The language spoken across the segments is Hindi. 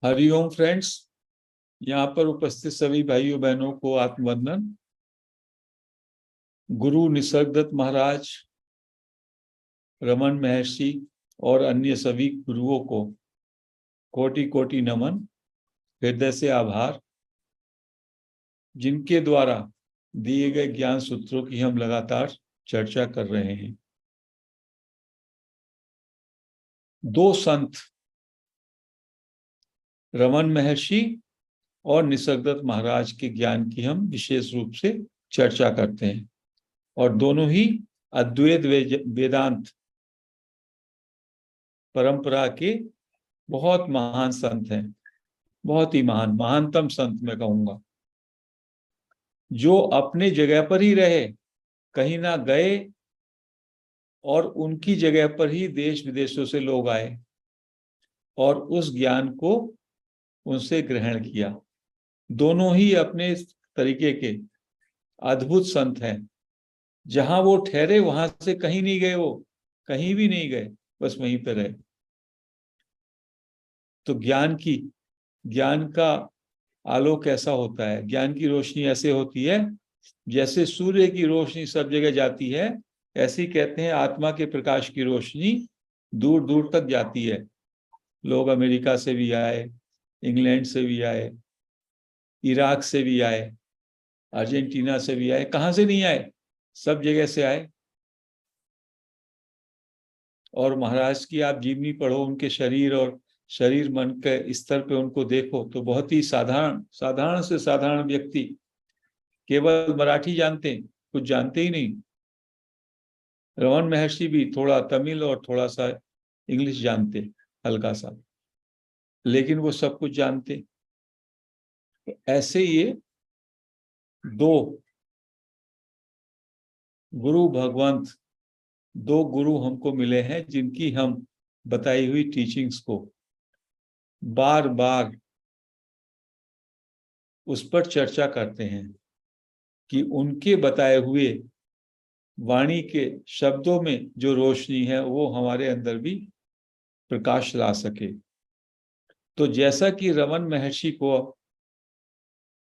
हरिओम फ्रेंड्स, यहाँ पर उपस्थित सभी भाइयों बहनों को आत्मवंदन। गुरु निसर्गदत्त महाराज, रमन महर्षि और अन्य सभी गुरुओं को कोटि कोटि नमन, हृदय से आभार, जिनके द्वारा दिए गए ज्ञान सूत्रों की हम लगातार चर्चा कर रहे हैं। दो संत, रमन महर्षि और निसर्गदत्त महाराज के ज्ञान की हम विशेष रूप से चर्चा करते हैं, और दोनों ही अद्वैत वेदांत परंपरा के बहुत महान संत हैं। बहुत ही महानतम संत मैं कहूंगा, जो अपने जगह पर ही रहे, कहीं ना गए, और उनकी जगह पर ही देश विदेशों से लोग आए और उस ज्ञान को उनसे ग्रहण किया। दोनों ही अपने तरीके के अद्भुत संत हैं। जहां वो ठहरे वहां से कहीं नहीं गए, वो कहीं भी नहीं गए, बस वहीं पर रहे। तो ज्ञान का आलोक ऐसा होता है, ज्ञान की रोशनी ऐसे होती है जैसे सूर्य की रोशनी सब जगह जाती है, ऐसे ही कहते हैं आत्मा के प्रकाश की रोशनी दूर दूर तक जाती है। लोग अमेरिका से भी आए, इंग्लैंड से भी आए, इराक से भी आए, अर्जेंटीना से भी आए, कहाँ से नहीं आए, सब जगह से आए। और महाराज की आप जीवनी पढ़ो, उनके शरीर मन के स्तर पे उनको देखो तो बहुत ही साधारण से साधारण व्यक्ति, केवल मराठी जानते हैं, कुछ जानते ही नहीं। रमन महर्षि भी थोड़ा तमिल और थोड़ा सा इंग्लिश जानते, हल्का सा, लेकिन वो सब कुछ जानते। ऐसे ये दो गुरु भगवंत, दो गुरु हमको मिले हैं, जिनकी हम बताई हुई टीचिंग्स को बार बार उस पर चर्चा करते हैं कि उनके बताए हुए वाणी के शब्दों में जो रोशनी है वो हमारे अंदर भी प्रकाश ला सके। तो जैसा कि रमन महर्षि को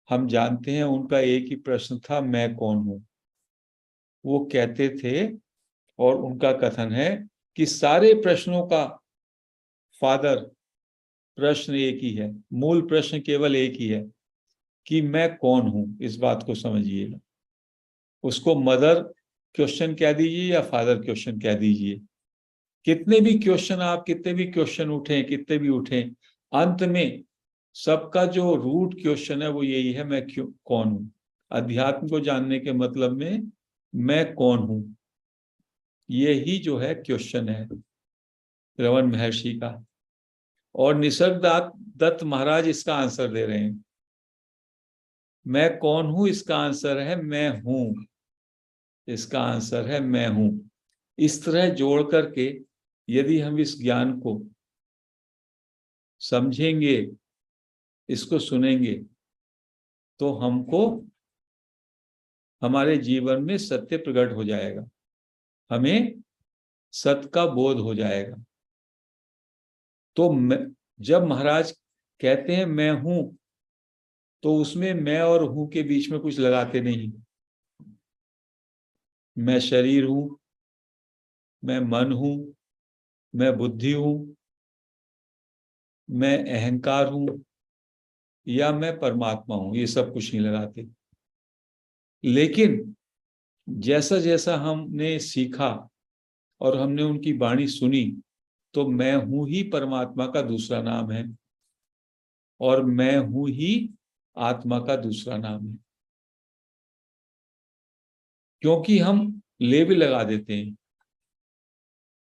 हम जानते हैं, उनका एक ही प्रश्न था, मैं कौन हूं। वो कहते थे, और उनका कथन है कि सारे प्रश्नों का फादर प्रश्न एक ही है, मूल प्रश्न केवल एक ही है कि मैं कौन हूं। इस बात को समझिएगा। उसको मदर क्वेश्चन कह दीजिए या फादर क्वेश्चन कह दीजिए, कितने भी क्वेश्चन उठें, कितने भी उठें, अंत में सबका जो रूट क्वेश्चन है वो यही है, मैं कौन हूं। अध्यात्म को जानने के मतलब में मैं कौन हूं, ये ही जो है क्वेश्चन है रमन महर्षि का। और निसर्गदत्त महाराज इसका आंसर दे रहे हैं। मैं कौन हूं इसका आंसर है मैं हूं, इसका आंसर है मैं हूं। इस तरह जोड़ करके यदि हम इस ज्ञान को समझेंगे, इसको सुनेंगे, तो हमको हमारे जीवन में सत्य प्रकट हो जाएगा, हमें सत्य का बोध हो जाएगा। तो जब महाराज कहते हैं मैं हूं, तो उसमें मैं और हूं के बीच में कुछ लगाते नहीं। मैं शरीर हूं, मैं मन हूं, मैं बुद्धि हूं, मैं अहंकार हूं, या मैं परमात्मा हूं, ये सब कुछ नहीं लगाते। लेकिन जैसा जैसा हमने सीखा और हमने उनकी वाणी सुनी, तो मैं हूं ही परमात्मा का दूसरा नाम है, और मैं हूं ही आत्मा का दूसरा नाम है। क्योंकि हम लेबल लगा देते हैं,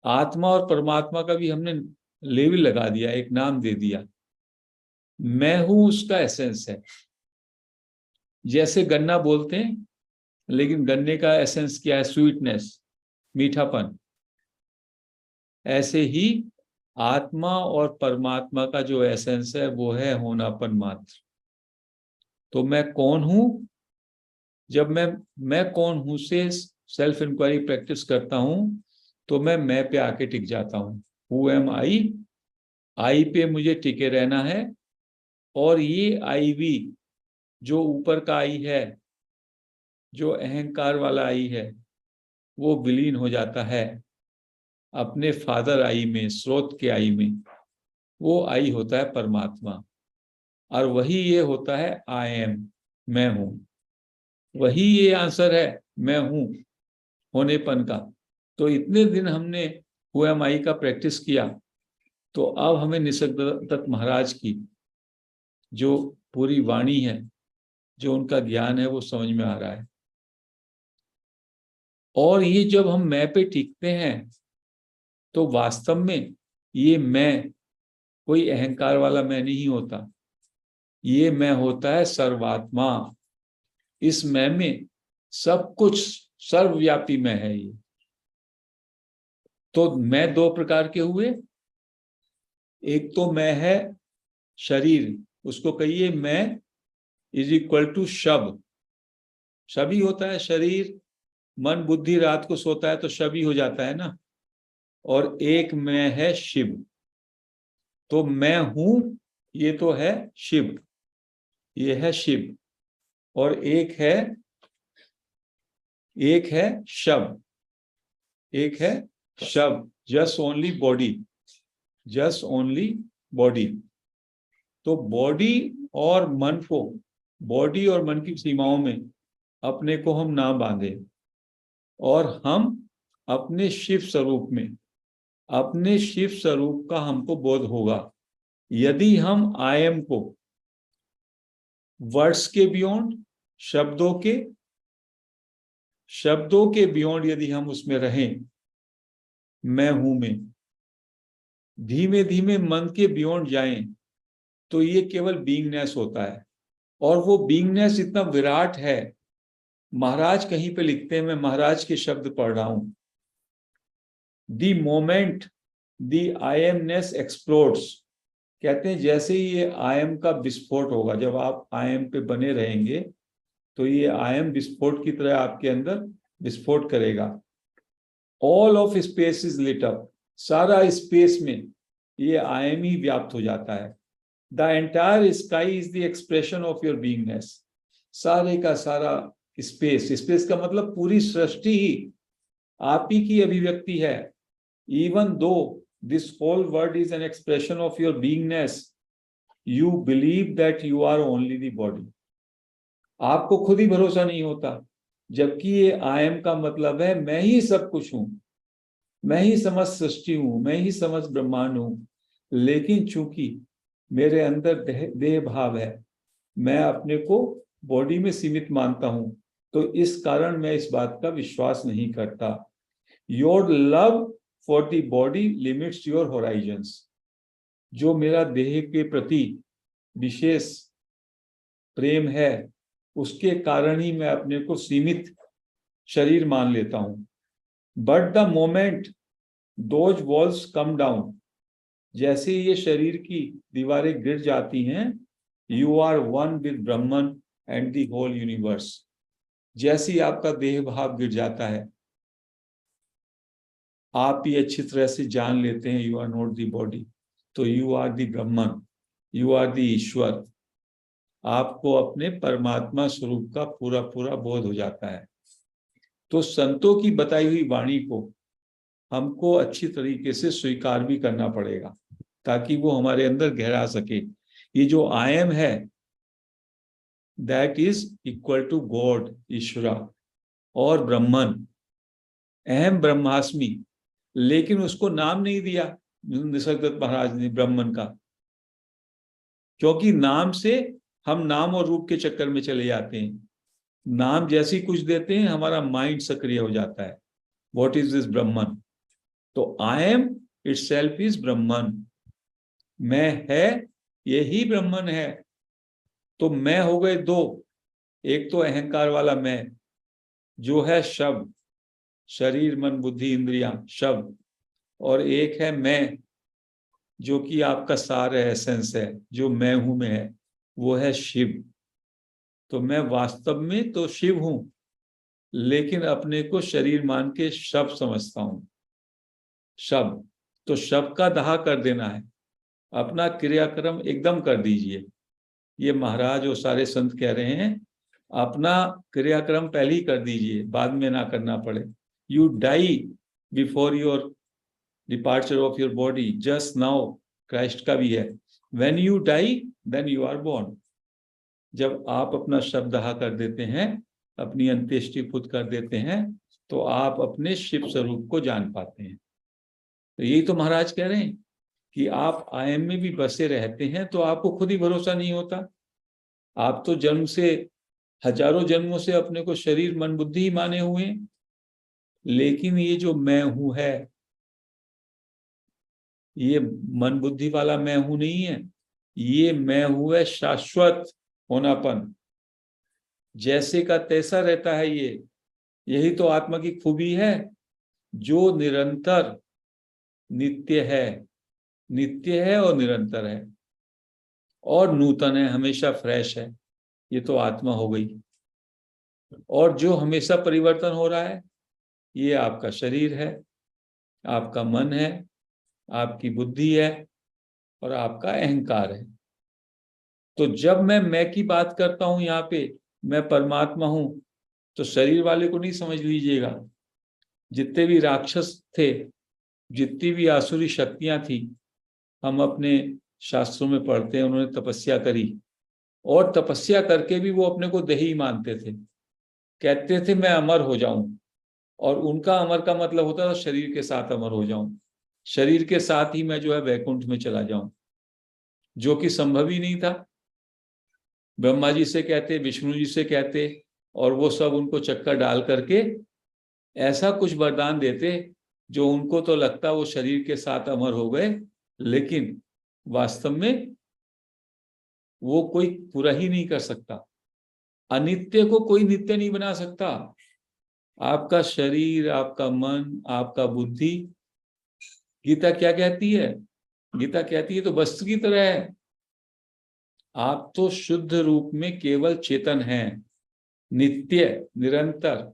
आत्मा और परमात्मा का भी हमने लेबल लगा दिया, एक नाम दे दिया। मैं हूं उसका एसेंस है। जैसे गन्ना बोलते हैं, लेकिन गन्ने का एसेंस क्या है? स्वीटनेस, मीठापन। ऐसे ही आत्मा और परमात्मा का जो एसेंस है वो है होनापन मात्र। तो मैं कौन हूं, जब मैं कौन हूं से सेल्फ इंक्वायरी प्रैक्टिस करता हूं, तो मैं पे आके टिक जाता हूं। हु एम आई पे मुझे टिके रहना है, और ये आई भी जो ऊपर का आई है, जो अहंकार वाला आई है, वो विलीन हो जाता है अपने फादर आई में, स्रोत के आई में। वो आई होता है परमात्मा, और वही ये होता है आई एम, मैं हूं। वही ये आंसर है मैं हूं होनेपन का। तो इतने दिन हमने हु एम आई का प्रैक्टिस किया, तो अब हमें निसर्गदत्त महाराज की जो पूरी वाणी है, जो उनका ज्ञान है, वो समझ में आ रहा है। और ये जब हम मैं पे टिकते हैं, तो वास्तव में ये मैं कोई अहंकार वाला मैं नहीं होता, ये मैं होता है सर्वात्मा। इस मैं में सब कुछ सर्वव्यापी मैं है ये। तो मैं दो प्रकार के हुए। एक तो मैं है शरीर, उसको कहिए मैं इज इक्वल टू शब। शबी होता है शरीर, मन बुद्धि रात को सोता है तो शबी हो जाता है ना। और एक मैं है शिव। तो मैं हूं, ये तो है शिव, ये है शिव। और एक है शब, एक है शब, just only body, just only body. तो बॉडी और मन को, बॉडी और मन की सीमाओं में अपने को हम ना बांधे, और हम अपने शिव स्वरूप में, अपने शिव स्वरूप का हमको बोध होगा यदि हम आई एम को वर्ड्स के बियॉन्ड, शब्दों के बियॉन्ड यदि हम उसमें रहें, मैं हूं में, धीमे धीमे मन के बियॉन्ड जाएं, तो ये केवल बीइंगनेस होता है। और वो बीइंगनेस इतना विराट है। महाराज कहीं पे लिखते हैं, मैं महाराज के शब्द पढ़ रहा हूं, the moment the I MNIST explodes. कहते हैं जैसे ही ये आई एम का विस्फोट होगा, जब आप आई एम पे बने रहेंगे, तो ये आई एम विस्फोट की तरह आपके अंदर विस्फोट करेगा। All of space is lit up, सारा स्पेस में ये आई एम ही व्याप्त हो जाता है। The entire sky is the expression of your beingness. सारे का सारा स्पेस, स्पेस का मतलब पूरी सृष्टि ही आप ही की अभिव्यक्ति है। Even though this whole world is an expression of your beingness, you believe that you are only the body. आपको खुद ही भरोसा नहीं होता, जबकि ये आई एम का मतलब है मैं ही सब कुछ हूं, मैं ही समस्त सृष्टि हूं, मैं ही समस्त ब्रह्मांड हूं। लेकिन चूंकि मेरे अंदर देह भाव है, मैं अपने को बॉडी में सीमित मानता हूं, तो इस कारण मैं इस बात का विश्वास नहीं करता। Your love for the body limits your Horizons. जो मेरा देह के प्रति विशेष प्रेम है, उसके कारण ही मैं अपने को सीमित शरीर मान लेता हूं। But the moment those walls come down, जैसे ये शरीर की दीवारें गिर जाती हैं, you are one with Brahman and the whole universe. जैसे ही आपका देह भाव गिर जाता है, आप ही अच्छी तरह से जान लेते हैं you are not the body, तो you are the Brahman, you are the Ishwar. आपको अपने परमात्मा स्वरूप का पूरा पूरा बोध हो जाता है। तो संतों की बताई हुई वाणी को हमको अच्छी तरीके से स्वीकार भी करना पड़ेगा, ताकि वो हमारे अंदर गहरा सके। ये जो आई एम है, that is equal to God, Ishwara, और ब्रह्मन, अहम ब्रह्मास्मि। लेकिन उसको नाम नहीं दिया निसर्गदत्त महाराज ने ब्रह्मन का, क्योंकि नाम से हम नाम और रूप के चक्कर में चले जाते हैं। नाम जैसी कुछ देते हैं, हमारा माइंड सक्रिय हो जाता है। व्हाट इज दिस ब्रह्मन? तो आई एम इटसेल्फ इज ब्रह्मन। मैं है, यही ब्रह्मन है। तो मैं हो गए दो, एक तो अहंकार वाला मैं, जो है शब्द, शरीर मन बुद्धि इंद्रियां शब्द, और एक है मैं, जो कि आपका सार है, एसेंस है, जो मैं हूं में है, वो है शिव। तो मैं वास्तव में तो शिव हूं, लेकिन अपने को शरीर मान के शब्द समझता हूं। शब्द, तो शब्द का दाह कर देना है, अपना क्रियाक्रम एकदम कर दीजिए। ये महाराज और सारे संत कह रहे हैं, अपना क्रियाक्रम पहले ही कर दीजिए, बाद में ना करना पड़े। You die before your departure of your body, just now, Christ का भी है, when you die then you are born. जब आप अपना शवदाह कर देते हैं, अपनी अंत्येष्टि खुद कर देते हैं, तो आप अपने शिव स्वरूप को जान पाते हैं। तो यही तो महाराज कह रहे हैं कि आप आयम में भी बसे रहते हैं तो आपको खुद ही भरोसा नहीं होता। आप तो जन्म से, हजारों जन्मों से अपने को शरीर मन बुद्धि ही माने हुए हैं, लेकिन ये जो मैं हूं है, ये मन बुद्धि वाला मैं हूं नहीं है, ये मैं हूं है शाश्वत होनापन, जैसे का तैसा रहता है ये। यही तो आत्मा की खूबी है, जो निरंतर नित्य है, नित्य है और निरंतर है और नूतन है, हमेशा फ्रेश है। ये तो आत्मा हो गई। और जो हमेशा परिवर्तन हो रहा है, ये आपका शरीर है, आपका मन है, आपकी बुद्धि है और आपका अहंकार है। तो जब मैं की बात करता हूं यहाँ पे, मैं परमात्मा हूं, तो शरीर वाले को नहीं समझ लीजिएगा। जितने भी राक्षस थे, जितनी भी आसुरी शक्तियां थी, हम अपने शास्त्रों में पढ़ते हैं, उन्होंने तपस्या करी और तपस्या करके भी वो अपने को देही मानते थे, कहते थे मैं अमर हो जाऊं। और उनका अमर का मतलब होता था शरीर के साथ अमर हो जाऊं, शरीर के साथ ही मैं जो है वैकुंठ में चला जाऊं, जो कि संभव ही नहीं था। ब्रह्मा जी से कहते, विष्णु जी से कहते, और वो सब उनको चक्कर डाल करके ऐसा कुछ वरदान देते जो उनको तो लगता वो शरीर के साथ अमर हो गए, लेकिन वास्तव में वो कोई पूरा ही नहीं कर सकता। अनित्य को कोई नित्य नहीं बना सकता। आपका शरीर, आपका मन, आपका बुद्धि, गीता क्या कहती है? गीता कहती है तो वस्तु की तरह है। आप तो शुद्ध रूप में केवल चेतन हैं, नित्य, निरंतर,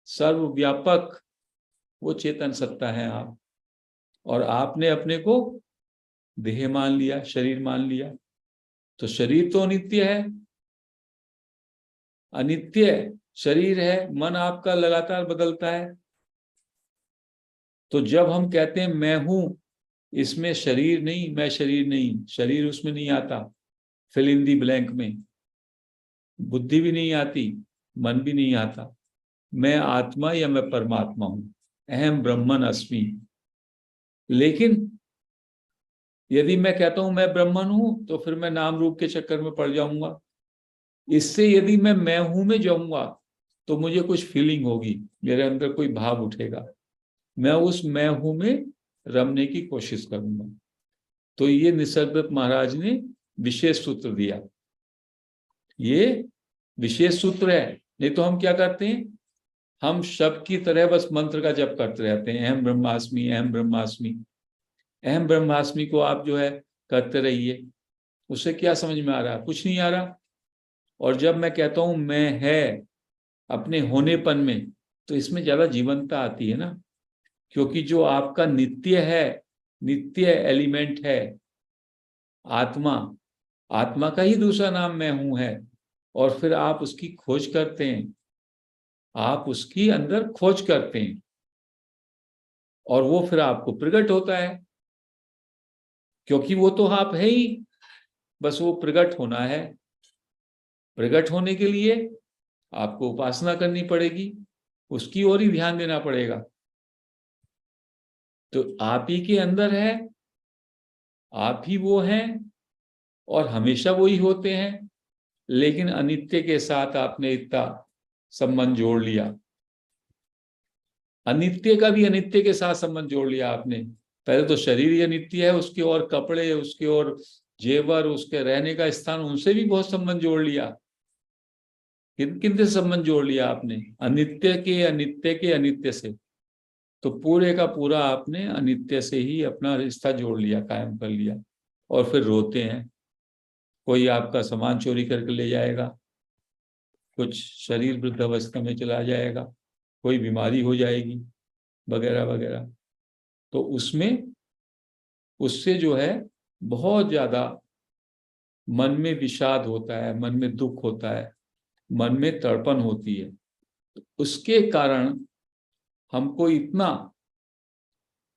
सर्वव्यापक, वो चेतन सत्ता है आप। और आपने अपने को देह मान लिया, शरीर मान लिया। तो शरीर तो अनित्य है, अनित्य शरीर है, मन आपका लगातार बदलता है। तो जब हम कहते हैं मैं हूं, इसमें शरीर नहीं, मैं शरीर नहीं, शरीर उसमें नहीं आता, फिल इन दी ब्लैंक में। बुद्धि भी नहीं आती, मन भी नहीं आता। मैं आत्मा या मैं परमात्मा हूं, अहम ब्रह्मन अस्मि। लेकिन यदि मैं कहता हूं मैं ब्रह्मन हूं, तो फिर मैं नाम रूप के चक्कर में पड़ जाऊंगा। इससे यदि मैं हूं में जाऊंगा, तो मुझे कुछ फीलिंग होगी, मेरे अंदर कोई भाव उठेगा, मैं उस मैं हूं में रमने की कोशिश करूंगा। तो ये निसर्गदत्त महाराज ने विशेष सूत्र दिया, ये विशेष सूत्र है। नहीं तो हम क्या करते हैं, हम शब्द की तरह बस मंत्र का जप करते रहते हैं, अहम ब्रह्मास्मि, अहम ब्रह्मास्मि। अहम ब्रह्मास्मि को आप जो है करते रहिए, उससे क्या समझ में आ रहा है? कुछ नहीं आ रहा। और जब मैं कहता हूं मैं है अपने होनेपन में, तो इसमें ज्यादा जीवंतता आती है ना, क्योंकि जो आपका नित्य है, नित्य एलिमेंट है आत्मा, आत्मा का ही दूसरा नाम मैं हूं है। और फिर आप उसकी खोज करते हैं, आप उसकी अंदर खोज करते हैं और वो फिर आपको प्रकट होता है, क्योंकि वो तो आप है ही, बस वो प्रकट होना है। प्रकट होने के लिए आपको उपासना करनी पड़ेगी, उसकी ओर ही ध्यान देना पड़ेगा। तो आप ही के अंदर है, आप ही वो हैं और हमेशा वो ही होते हैं। लेकिन अनित्य के साथ आपने इतना संबंध जोड़ लिया, अनित्य का भी अनित्य के साथ संबंध जोड़ लिया आपने। पहले तो शरीर ही अनित्य है, उसके और कपड़े, उसके और जेवर, उसके रहने का स्थान, उनसे भी बहुत संबंध जोड़ लिया। किन किन से संबंध जोड़ लिया आपने? अनित्य के अनित्य से। तो पूरे का पूरा आपने अनित्य से ही अपना रिश्ता जोड़ लिया, कायम कर लिया। और फिर रोते हैं, कोई आपका सामान चोरी करके ले जाएगा, कुछ शरीर वृद्धावस्था में चला जाएगा, कोई बीमारी हो जाएगी, वगैरह वगैरह। तो उसमें उससे जो है बहुत ज्यादा मन में विषाद होता है, मन में दुख होता है, मन में तड़पन होती है, उसके कारण हमको इतना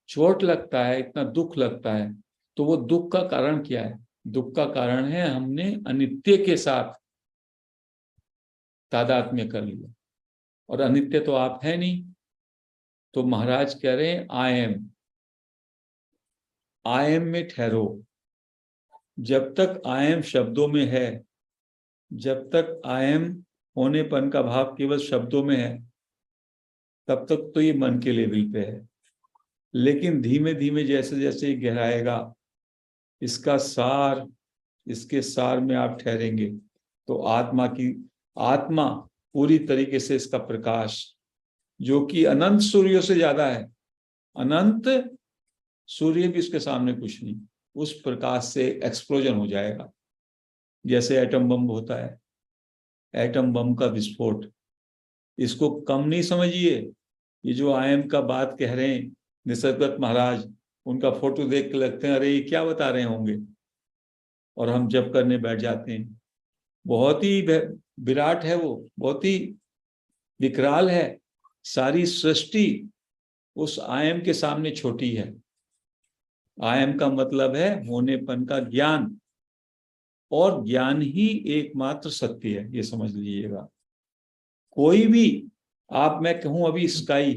चोट लगता है, इतना दुख लगता है, तो वो दुख का कारण क्या है? दुख का कारण है हमने अनित्य के साथ तादात्म्य कर लिया, और अनित्य तो आप है नहीं। तो महाराज कह रहे हैं आई एम में ठहरो। जब तक आई एम शब्दों में है, जब तक आई एम होनेपन का भाव केवल शब्दों में है, तब तक तो ये मन के लेवल पे है। लेकिन धीमे धीमे जैसे जैसे ये गहराएगा, इसका सार, इसके सार में आप ठहरेंगे, तो आत्मा पूरी तरीके से इसका प्रकाश, जो कि अनंत सूर्यों से ज्यादा है, अनंत सूर्य भी उसके सामने कुछ नहीं, उस प्रकाश से एक्सप्लोजन हो जाएगा। जैसे एटम बम होता है, एटम बम का विस्फोट, इसको कम नहीं समझिए। ये जो आयम का बात कह रहे हैं निसर्गदत्त महाराज, उनका फोटो देख के लगते हैं अरे ये क्या बता रहे होंगे, और हम जप करने बैठ जाते हैं। बहुत ही विराट है वो, बहुत ही विकराल है। सारी सृष्टि उस आयम के सामने छोटी है। आयम का मतलब है होनेपन का ज्ञान, और ज्ञान ही एकमात्र सत्य है, ये समझ लीजिएगा। कोई भी मैं कहूं अभी स्काई,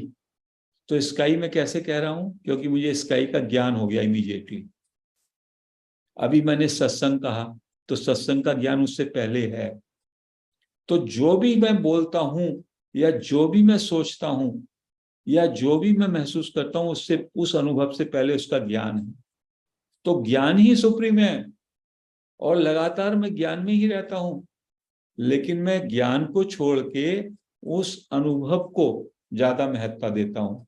तो स्काई में कैसे कह रहा हूं? क्योंकि मुझे स्काई का ज्ञान हो गया इमीडिएटली। अभी मैंने सत्संग कहा, तो सत्संग का ज्ञान उससे पहले है। तो जो भी मैं बोलता हूं, या जो भी मैं सोचता हूं, या जो भी मैं महसूस करता हूं, उससे, उस अनुभव से पहले उसका ज्ञान है। तो ज्ञान ही सुप्रीम है, और लगातार मैं ज्ञान में ही रहता हूं। लेकिन मैं ज्ञान को छोड़ के उस अनुभव को ज्यादा महत्ता देता हूं।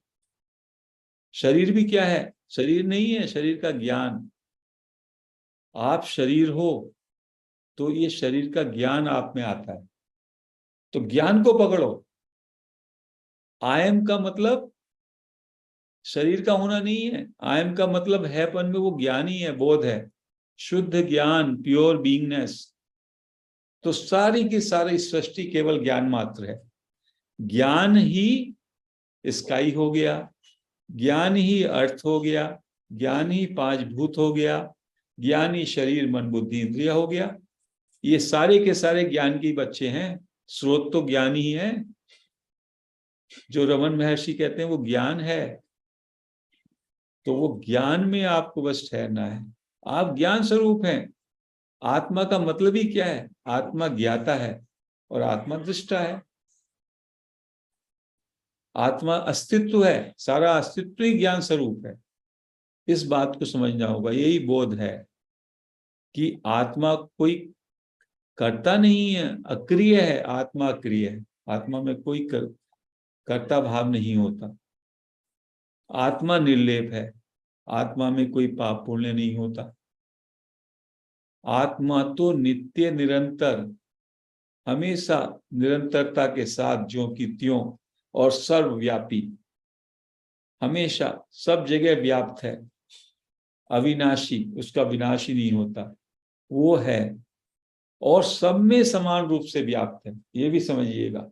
शरीर भी क्या है? शरीर नहीं है, शरीर का ज्ञान। आप शरीर हो तो ये शरीर का ज्ञान आप में आता है, तो ज्ञान को पकड़ो। आयम का मतलब शरीर का होना नहीं है, आयम का मतलब हैपन में वो ज्ञान ही है, बोध है, शुद्ध ज्ञान, प्योर बीइंगनेस। तो सारी की सारी सृष्टि केवल ज्ञान मात्र है। ज्ञान ही स्काई हो गया, ज्ञान ही अर्थ हो गया, ज्ञान ही पांच भूत हो गया, ज्ञान ही शरीर मन बुद्धि इंद्रिय हो गया। ये सारे के सारे ज्ञान के बच्चे हैं। स्रोत तो ज्ञान ही है। जो रमन महर्षि कहते हैं वो ज्ञान है। तो वो ज्ञान में आपको बस ठहरना है। आप ज्ञान स्वरूप हैं। आत्मा का मतलब ही क्या है? आत्मा ज्ञाता है और आत्मा दृष्टा है। आत्मा अस्तित्व है, सारा अस्तित्व ही ज्ञान स्वरूप है। इस बात को समझना होगा। यही बोध है कि आत्मा कोई कर्ता नहीं है, अक्रिय है। आत्मा अक्रिय है, आत्मा में कोई कर्ता भाव नहीं होता। आत्मा निर्लेप है, आत्मा में कोई पाप पुण्य नहीं होता। आत्मा तो नित्य निरंतर, हमेशा निरंतरता के साथ ज्यों की त्यों, और सर्वव्यापी, हमेशा सब जगह व्याप्त है। अविनाशी, उसका विनाश ही नहीं होता, वो है। और सब में समान रूप से व्याप्त है, ये भी समझिएगा।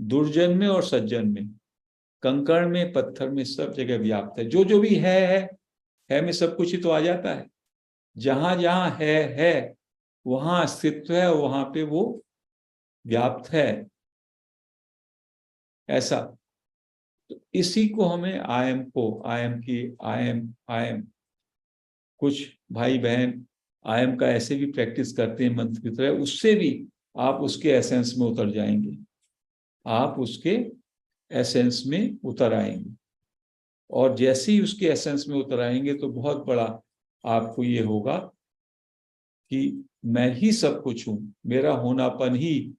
दुर्जन में और सज्जन में, कंकड़ में, पत्थर में, सब जगह व्याप्त है। जो जो भी है में सब कुछ ही तो आ जाता है। जहां जहां है वहां अस्तित्व है, वहां पे वो व्याप्त है। ऐसा, तो इसी को हमें आयम कुछ भाई बहन आयम का ऐसे भी प्रैक्टिस करते हैं मंत्र की तरह, उससे भी आप उसके एसेंस में उतर जाएंगे। आप उसके एसेंस में उतर आएंगे, और जैसे ही उसके एसेंस में उतर आएंगे तो बहुत बड़ा आपको ये होगा कि मैं ही सब कुछ हूं, मेरा होनापन ही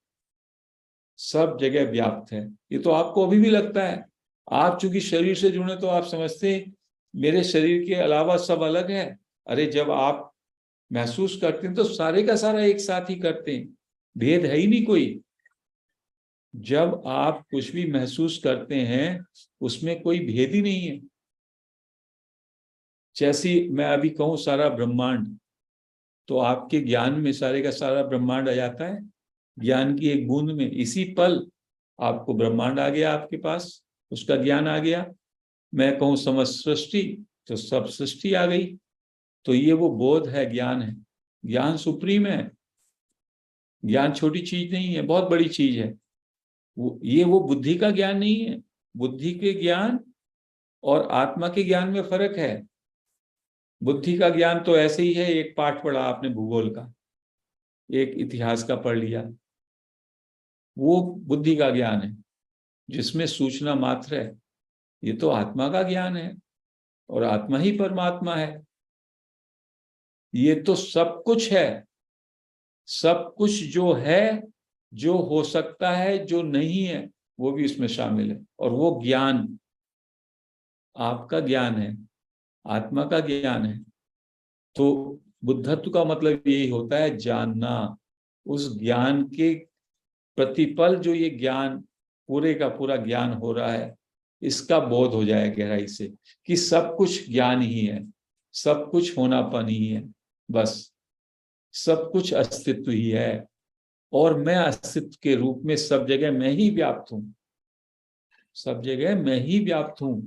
सब जगह व्याप्त है। ये तो आपको अभी भी लगता है। आप चूंकि शरीर से जुड़े तो आप समझते हैं मेरे शरीर के अलावा सब अलग है। अरे जब आप महसूस करते हैं तो सारे का सारा एक साथ ही करते हैं, भेद है ही नहीं कोई। जब आप कुछ भी महसूस करते हैं उसमें कोई भेद ही नहीं है। जैसी मैं अभी कहूं सारा ब्रह्मांड, तो आपके ज्ञान में सारे का सारा ब्रह्मांड आ जाता है। ज्ञान की एक बूंद में, इसी पल आपको ब्रह्मांड आ गया, आपके पास उसका ज्ञान आ गया। मैं कहूँ समस्त सृष्टि, तो सब सृष्टि आ गई। तो ये वो बोध है, ज्ञान है। ज्ञान सुप्रीम है। ज्ञान छोटी चीज नहीं है, बहुत बड़ी चीज है। वो बुद्धि का ज्ञान नहीं है। बुद्धि के ज्ञान और आत्मा के ज्ञान में फर्क है। बुद्धि का ज्ञान तो ऐसे ही है, एक पाठ पढ़ा आपने भूगोल का, एक इतिहास का पढ़ लिया, वो बुद्धि का ज्ञान है, जिसमें सूचना मात्र है। ये तो आत्मा का ज्ञान है, और आत्मा ही परमात्मा है। ये तो सब कुछ है। सब कुछ जो है, जो हो सकता है, जो नहीं है, वो भी इसमें शामिल है। और वो ज्ञान आपका ज्ञान है, आत्मा का ज्ञान है। तो बुद्धत्व का मतलब यही होता है, जानना। उस ज्ञान के प्रतिपल जो ये ज्ञान, पूरे का पूरा ज्ञान हो रहा है, इसका बोध हो जाए गहराई से कि सब कुछ ज्ञान ही है, सब कुछ होनापन ही है, बस सब कुछ अस्तित्व ही है। और मैं अस्तित्व के रूप में सब जगह मैं ही व्याप्त हूं, सब जगह मैं ही व्याप्त हूं।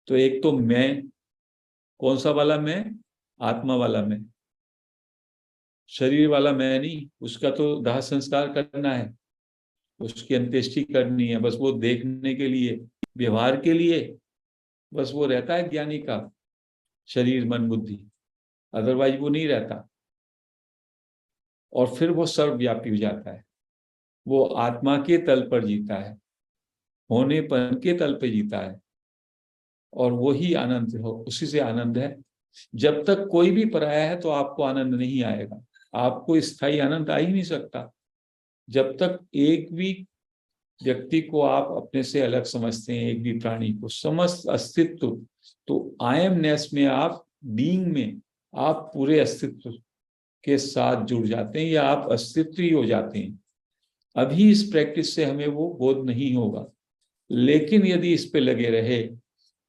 तो एक तो मैं, कौन सा वाला मैं? आत्मा वाला मैं। शरीर वाला मैं नहीं, उसका तो दाह संस्कार करना है, उसकी अंत्येष्टि करनी है, बस वो देखने के लिए, व्यवहार के लिए बस वो रहता है ज्ञानी का शरीर मन बुद्धि, अदरवाइज वो नहीं रहता। और फिर वो सर्वव्यापी हो जाता है। वो आत्मा के तल पर जीता है, होनेपन के तल पे जीता है, और वही आनंद हो, उसी से आनंद है। जब तक कोई भी पराया है तो आपको आनंद नहीं आएगा, आपको स्थायी आनंद आ ही नहीं सकता। जब तक एक भी व्यक्ति को आप अपने से अलग समझते हैं, एक भी प्राणी को, समस्त अस्तित्व, तो आई एमनेस में, आप बीइंग में, आप पूरे अस्तित्व के साथ जुड़ जाते हैं, या आप अस्तित्व ही हो जाते हैं। अभी इस प्रैक्टिस से हमें वो बोध नहीं होगा, लेकिन यदि इस पे लगे रहे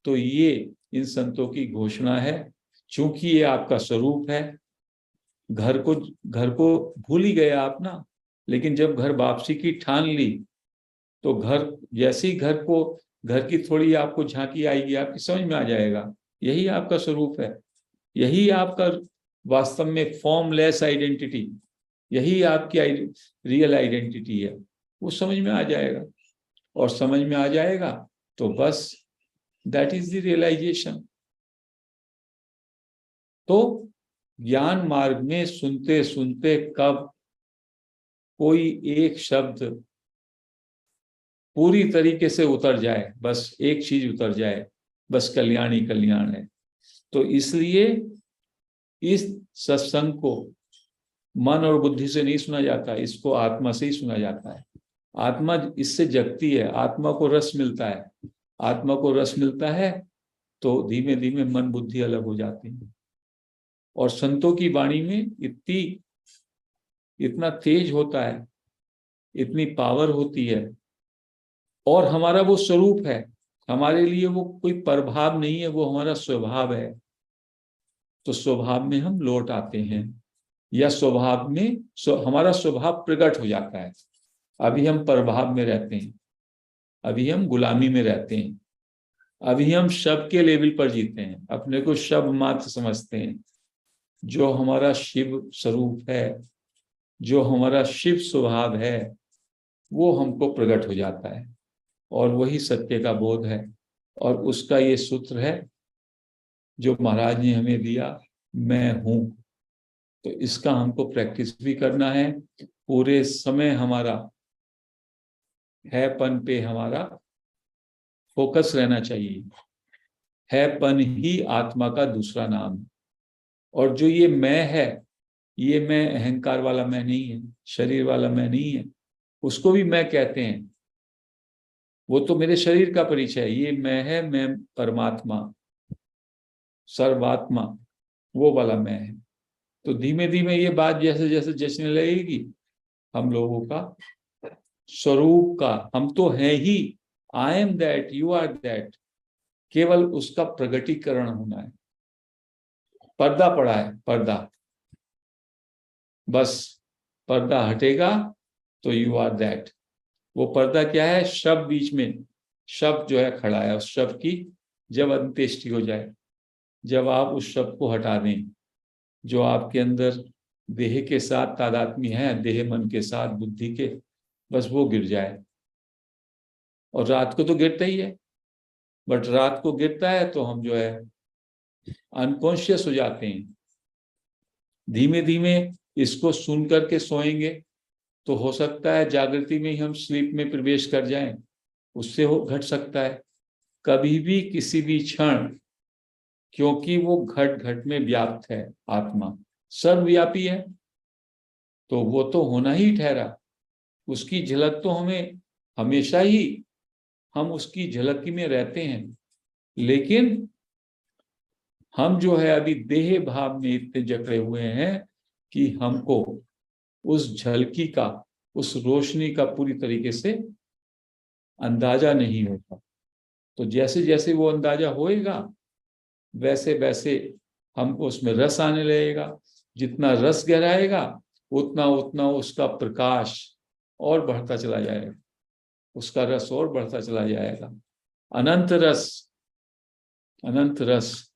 तो ये इन संतों की घोषणा है। चूंकि ये आपका स्वरूप है। घर को भूल ही गए आप ना, लेकिन जब घर वापसी की ठान ली, तो घर, जैसे ही घर की थोड़ी आपको झांकी आएगी, आपकी समझ में आ जाएगा यही आपका स्वरूप है। यही आपका वास्तव में फॉर्मलेस आइडेंटिटी, यही आपकी रियल आइडेंटिटी है। वो समझ में आ जाएगा, और समझ में आ जाएगा तो बस दैट इज द रियलाइजेशन। तो ज्ञान मार्ग में सुनते सुनते कब कोई एक शब्द पूरी तरीके से उतर जाए, बस एक चीज उतर जाए, बस कल्याण ही कल्याण है। तो इसलिए इस सत्संग को मन और बुद्धि से नहीं सुना जाता, इसको आत्मा से ही सुना जाता है। आत्मा इससे जगती है, आत्मा को रस मिलता है। आत्मा को रस मिलता है तो धीमे धीमे मन बुद्धि अलग हो जाती है। और संतों की वाणी में इतना तेज होता है, इतनी पावर होती है, और हमारा वो स्वरूप है। हमारे लिए वो कोई प्रभाव नहीं है, वो हमारा स्वभाव है। तो स्वभाव में हम लौट आते हैं, या स्वभाव में हमारा स्वभाव प्रकट हो जाता है। अभी हम प्रभाव में रहते हैं, अभी हम गुलामी में रहते हैं, अभी हम शब्द के लेवल पर जीते हैं, अपने को शब्द मात्र समझते हैं। जो हमारा शिव स्वरूप है, जो हमारा शिव स्वभाव है, वो हमको प्रकट हो जाता है, और वही सत्य का बोध है। और उसका ये सूत्र है जो महाराज ने हमें दिया, मैं हूं। तो इसका हमको प्रैक्टिस भी करना है। पूरे समय हमारा हैपन पे हमारा फोकस रहना चाहिए। हैपन ही आत्मा का दूसरा नाम है। और जो ये मैं है, ये मैं अहंकार वाला मैं नहीं है, शरीर वाला मैं नहीं है। उसको भी मैं कहते हैं, वो तो मेरे शरीर का परिचय है। ये मैं है, मैं परमात्मा, सर्वात्मा, वो वाला मैं है। तो धीमे धीमे ये बात जैसे जैसे जचने लगेगी, हम लोगों का स्वरूप का, हम तो हैं ही, I am that, you are that, केवल उसका प्रगटीकरण होना है। पर्दा पड़ा है, पर्दा। बस पर्दा हटेगा तो यू आर दैट। वो पर्दा क्या है? शब्द बीच में, शब्द जो है खड़ा है, उस शब्द की जब अंत्येष्टि हो जाए, जब आप उस शब्द को हटा दें, जो आपके अंदर देह के साथ तादात्म्य है, देह मन के साथ बुद्धि के, बस वो गिर जाए। और रात को तो गिरता ही है, बट रात को गिरता है तो हम जो है अनकॉन्शियस हो जाते हैं। धीमे धीमे इसको सुन करके सोएंगे तो हो सकता है जागृति में ही हम स्लीप में प्रवेश कर जाएं, उससे हो घट सकता है। कभी भी किसी भी क्षण, क्योंकि वो घट घट में व्याप्त है, आत्मा सर्वव्यापी है, तो वो तो होना ही ठहरा। उसकी झलक तो हमें हमेशा ही, हम उसकी झलकी में रहते हैं। लेकिन हम जो है अभी देह भाव में इतने जकड़े हुए हैं कि हमको उस झलकी का, उस रोशनी का पूरी तरीके से अंदाजा नहीं होता। तो जैसे जैसे वो अंदाजा होएगा, वैसे वैसे हमको उसमें रस आने लगेगा। जितना रस गहराएगा उतना उतना उसका प्रकाश और बढ़ता चला जाएगा, उसका रस और बढ़ता चला जाएगा। अनंत रस, अनंत रस।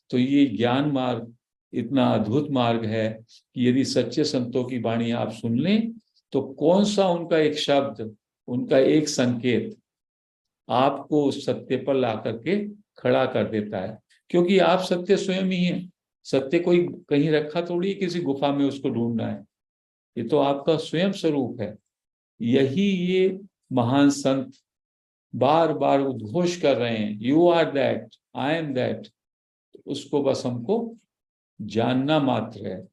तो ये ज्ञान मार्ग इतना अद्भुत मार्ग है कि यदि सच्चे संतों की वाणी आप सुन लें तो कौन सा उनका एक शब्द, उनका एक संकेत आपको उस सत्य पर ला करके खड़ा कर देता है। क्योंकि आप सत्य स्वयं ही हैं। सत्य कोई कहीं रखा थोड़ी, किसी गुफा में उसको ढूंढना है, ये तो आपका स्वयं स्वरूप है। यही ये महान संत बार बार उद्घोष कर रहे हैं, you are that, I am that. उसको बस हमको जानना मात्र है।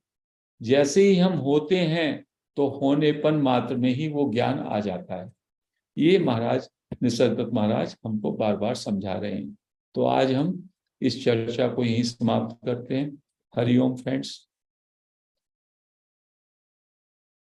जैसे ही हम होते हैं तो होनेपन मात्र में ही वो ज्ञान आ जाता है। ये महाराज निसर्गदत्त महाराज हमको बार बार समझा रहे हैं। तो आज हम इस चर्चा को यहीं समाप्त करते हैं। हरिओम फ्रेंड्स।